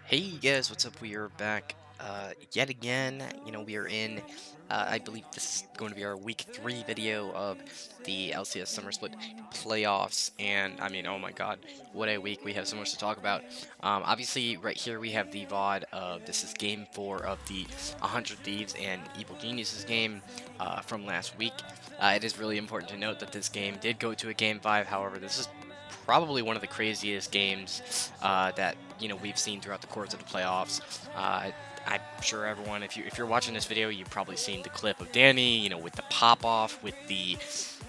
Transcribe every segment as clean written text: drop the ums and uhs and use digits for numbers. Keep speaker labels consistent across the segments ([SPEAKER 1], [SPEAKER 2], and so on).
[SPEAKER 1] Hey guys, what's up? We are back yet again. We are in, I believe this is going to be our week 3 video of the LCS Summer Split playoffs. And I mean, oh my god, what a week. We have so much to talk about. Obviously, right here we have the VOD of this is game 4 of the 100 Thieves and Evil Geniuses game from last week. It is really important to note that this game did go to a game 5. However, this is probably one of the craziest games that we've seen throughout the course of the playoffs. I'm sure everyone, if you're watching this video, you've probably seen the clip of Danny, with the pop off, with the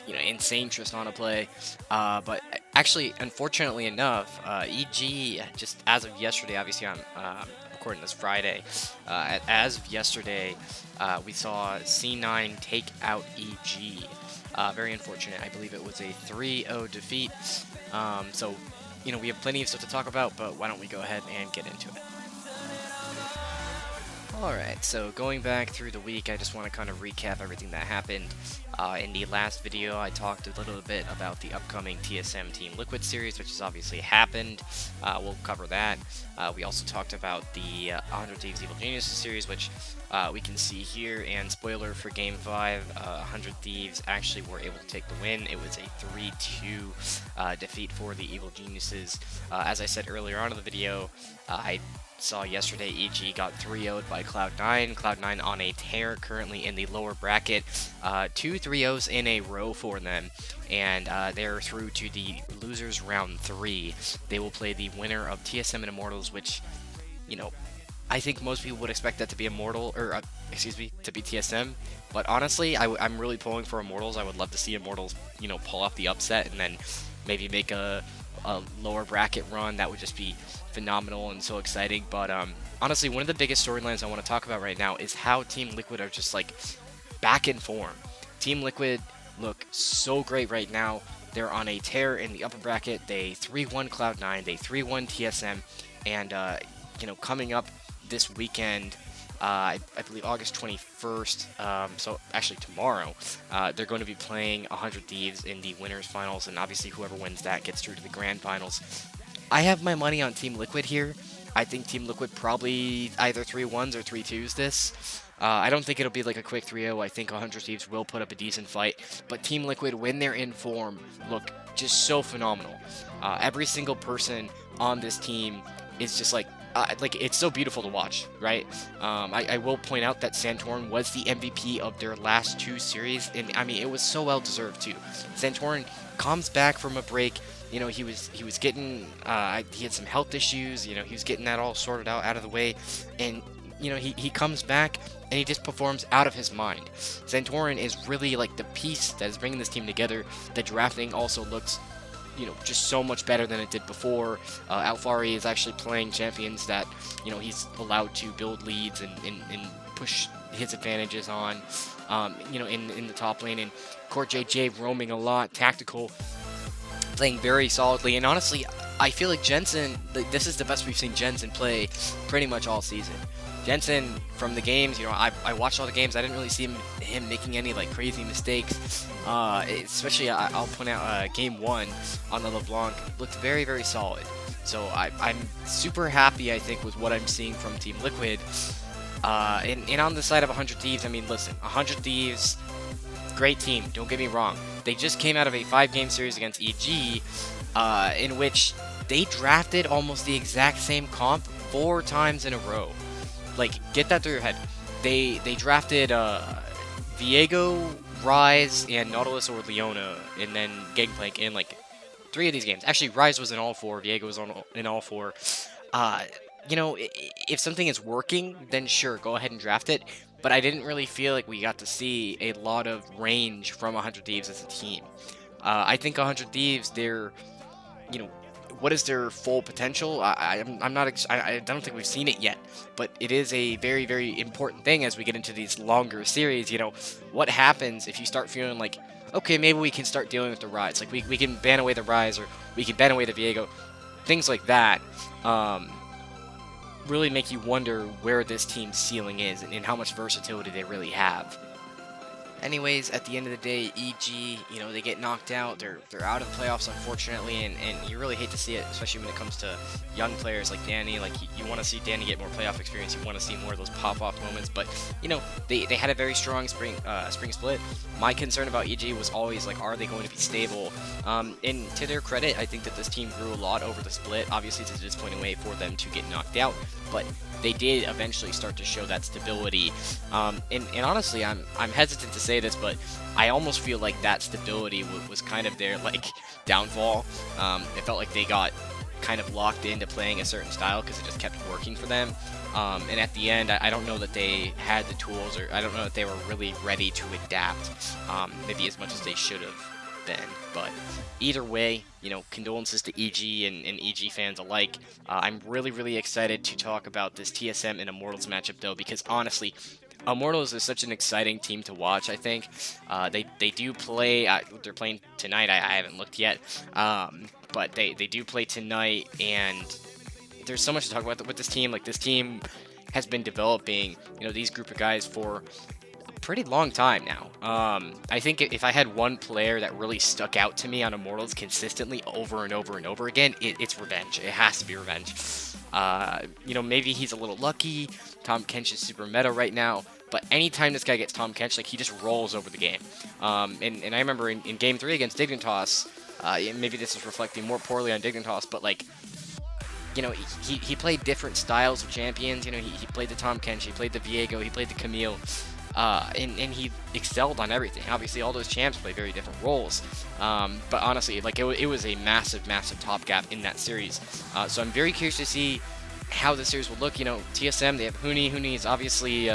[SPEAKER 1] insane Tristana play. But actually, unfortunately enough, EG just as of yesterday, obviously I'm recording this Friday. As of yesterday, we saw C9 take out EG. Very unfortunate. I believe it was a 3-0 defeat. So, we have plenty of stuff to talk about, but why don't we go ahead and get into it. Alright, so going back through the week, I just want to kind of recap everything that happened. In the last video, I talked a little bit about the upcoming TSM Team Liquid series, which has obviously happened. We'll cover that. We also talked about the 100 Thieves Evil Geniuses series, which we can see here. And spoiler for Game 5, 100 Thieves actually were able to take the win. It was a 3-2 defeat for the Evil Geniuses. As I said earlier on in the video, I saw yesterday EG got 3-0'd by Cloud9. Cloud9 on a tear currently in the lower bracket. 2 3-0s in a row for them, and they're through to the losers round 3. They will play the winner of TSM and Immortals, which, I think most people would expect that to be Immortal, or excuse me, to be TSM. But honestly, I'm really pulling for Immortals. I would love to see Immortals, pull off the upset and then maybe make a lower bracket run. That would just be phenomenal and so exciting. But honestly, one of the biggest storylines I want to talk about right now is how Team Liquid are just like back in form. Team Liquid look so great right now. They're on a tear in the upper bracket. They 3-1 Cloud9, they 3-1 TSM, and coming up this weekend, I believe August 21st, so actually tomorrow, they're going to be playing 100 Thieves in the winners finals, and obviously whoever wins that gets through to the grand finals. I have my money on Team Liquid here. I think Team Liquid probably either 3-1s or 3-2s this. I don't think it'll be like a quick 3-0. I think 100 Thieves will put up a decent fight. But Team Liquid, when they're in form, look just so phenomenal. Every single person on this team is just like it's so beautiful to watch, right? I will point out that Santorin was the MVP of their last 2 series, and I mean, it was so well deserved too. Santorin comes back from a break. He was getting he had some health issues. He was getting that all sorted out of the way, and he comes back and he just performs out of his mind. Santorin is really like the piece that is bringing this team together. The drafting also looks just so much better than it did before. Alfari is actually playing champions that he's allowed to build leads and push his advantages on in the top lane, and Court JJ roaming a lot, tactical, playing very solidly. And honestly, I feel like Jensen, this is the best we've seen Jensen play pretty much all season. Jensen, from the games, I watched all the games. I didn't really see him making any like crazy mistakes. Especially, I'll point out game 1 on the LeBlanc looked very, very solid. So I'm super happy, I think, with what I'm seeing from Team Liquid. And on the side of 100 Thieves, I mean, listen, 100 Thieves, great team. Don't get me wrong. They just came out of a 5-game series against EG, in which they drafted almost the exact same comp 4 times in a row. Like, get that through your head. They drafted Viego, Rise, and Nautilus or Leona, and then Gangplank in like 3 of these games. Actually, Rise was in all 4. Viego was in all 4. If something is working, then sure, go ahead and draft it. But I didn't really feel like we got to see a lot of range from 100 Thieves as a team. I think 100 Thieves, they're, what is their full potential? I don't think we've seen it yet, but it is a very, very important thing as we get into these longer series. What happens if you start feeling like, okay, maybe we can start dealing with the Rise, like we can ban away the Rise, or we can ban away the Viego, things like that. Really make you wonder where this team's ceiling is and how much versatility they really have. Anyways, at the end of the day, EG, you know, they get knocked out. They're out of the playoffs, unfortunately, and you really hate to see it, especially when it comes to young players like Danny. Like, you want to see Danny get more playoff experience. You want to see more of those pop-off moments. But, you know, they had a very strong spring split. My concern about EG was always, like, are they going to be stable? And to their credit, I think that this team grew a lot over the split. Obviously, it's a disappointing way for them to get knocked out, but they did eventually start to show that stability. And honestly, I'm hesitant to say this, but I almost feel like that stability was kind of their like downfall. It felt like they got kind of locked into playing a certain style because it just kept working for them. And at the end, I don't know that they had the tools, or I don't know that they were really ready to adapt, maybe as much as they should have been. But either way, you know, condolences to EG and EG fans alike. I'm really excited to talk about this TSM and Immortals matchup, though, because honestly, Immortals is such an exciting team to watch. I think they do play. They're playing tonight. I haven't looked yet, but they do play tonight, and there's so much to talk about with this team. Like, this team has been developing, you know, these group of guys for pretty long time now. I think if I had one player that really stuck out to me on Immortals consistently over and over again, it's Revenge. It has to be Revenge. You know, maybe he's a little lucky. Tom Kench is super meta right now, but anytime this guy gets Tom Kench, like, he just rolls over the game. And I remember in Game 3 against Dignitas, maybe this is reflecting more poorly on Dignitas, but like, you know, he played different styles of champions. You know, he played the Tom Kench, he played the Viego, he played the Camille. And he excelled on everything. Obviously, all those champs play very different roles. But honestly, like, it was a massive top gap in that series. So I'm very curious to see how the series will look. You know, TSM, they have Huni. Huni is obviously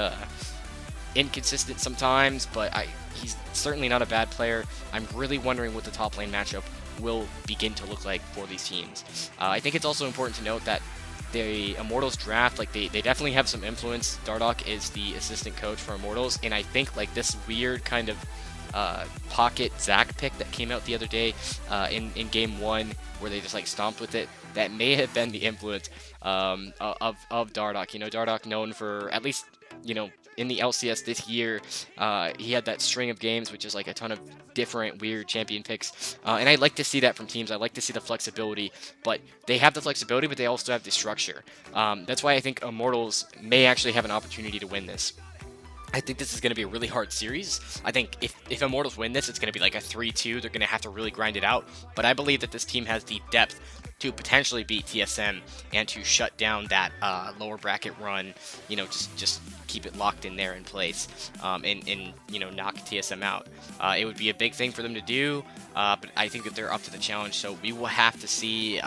[SPEAKER 1] inconsistent sometimes, but he's certainly not a bad player. I'm really wondering what the top lane matchup will begin to look like for these teams. I think it's also important to note that the Immortals draft, like, they definitely have some influence. Dardoch is the assistant coach for Immortals, and I think, like, this weird kind of pocket Zac pick that came out the other day in Game 1, where they just, like, stomped with it, that may have been the influence of Dardoch. You know, Dardoch known for, at least, you know, in the LCS this year, he had that string of games, which is like a ton of different weird champion picks. And I like to see that from teams. I like to see the flexibility, but they have the flexibility, but they also have the structure. That's why I think Immortals may actually have an opportunity to win this. I think this is going to be a really hard series. I think if Immortals win this, it's going to be like a 3-2. They're going to have to really grind it out. But I believe that this team has the depth to potentially beat TSM and to shut down that lower bracket run. You know, just keep it locked in there in place, and you know, knock TSM out. It would be a big thing for them to do, but I think that they're up to the challenge. So we will have to see.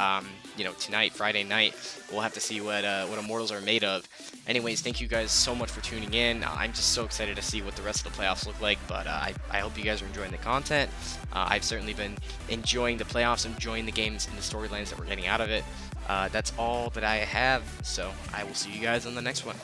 [SPEAKER 1] You know, tonight, Friday night, we'll have to see what Immortals are made of. Anyways, thank you guys so much for tuning in. I'm just so excited to see what the rest of the playoffs look like, but I hope you guys are enjoying the content. I've certainly been enjoying the playoffs, enjoying the games and the storylines that we're getting out of it. That's all that I have, so I will see you guys on the next one.